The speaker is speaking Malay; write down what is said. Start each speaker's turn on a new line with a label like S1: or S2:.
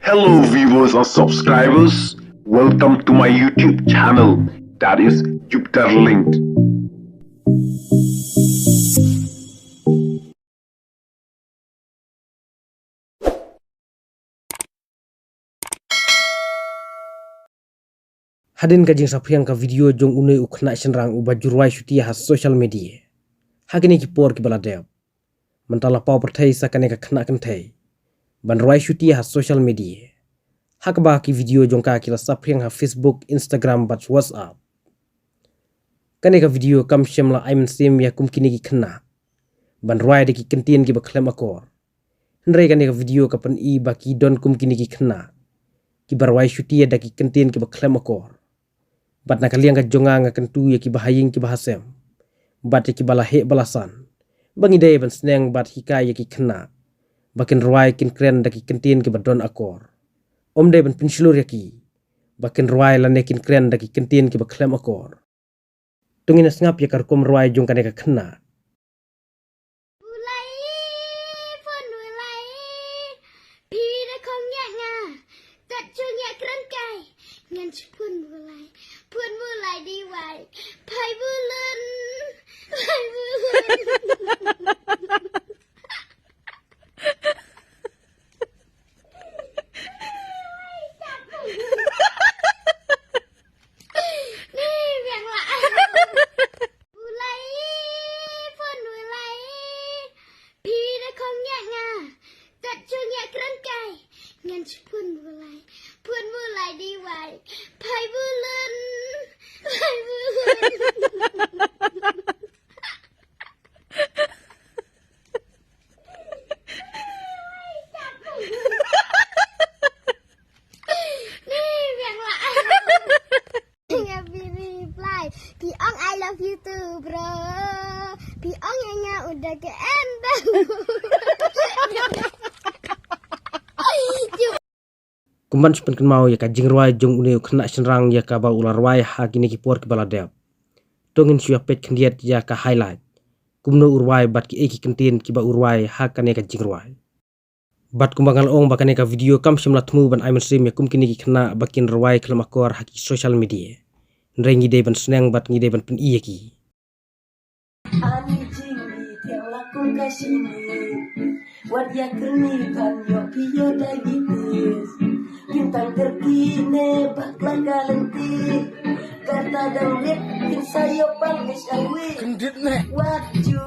S1: Hello viewers and subscribers, welcome to my YouTube channel, that is Jupiter Linked.
S2: Hadin kajing sapriang ka video jong unai ukna senrang uba jurwai syutia has social media. Hagini ki por ki baladep. Mentala pau pertai sakane ka kena kentai. Ban rwai syutia has social media. Hakba ki video jong ka kila sapriang ha Facebook, Instagram bat WhatsApp. Kane ka video kam syemla aimen sim ya kum kini ki kena. Ban rwai de ki kentien ki baklem akor. Hendrai kane ka video ka pen I baki don kum kini ki kena. Ki barwai syutia da ki kentien ki baklem akor. Bat nak kalian ka jonga nga kentu ya ki bahaying ki bahasem. Bat ya ki balahe balasan. Bangi day ban seneng bat hikai ya ki kena. Bakin ruai kin kren da ki kentin ki badon akor. Om day ban pinsilur ya ki. Bakin ruai lane kin kren da ki kentin ki baklem akor. Tungin sengap ya karkom ruai jong kane ka kena.
S3: Ngan pun mulai diwai pai bulan ni biang lah mulai pun mulai pi da kong nya nga tat chu nya kran kai ngan pun mulai diwai pai bulan Piong I love you too bro. Piong nya udah ke endang.
S2: Kumban supen ken mau ya ka jing ruai jong unai kena senrang ya ka ba ular ruai ha kini ki por ki baladep. Tongin suya pet kendiat ya ka highlight. Kumno urwai bat ki eki kentin ki ba urwai ha kane ka jing ruai. Bat kumbangal ong bakane ka video kam simla temu ban aimen sim ya kum kini ki kena bakin ruai kelam akor ha ki social media. Nrengi day ban seneng bat ngi day ban pen iya ki.
S4: Anjing yang laku kasini, wat ya kerni kan yo piyo diabetes. Bintang terkini bakal galenti, kata dan lihat kin sayo pangis awi. Kendit nek. What you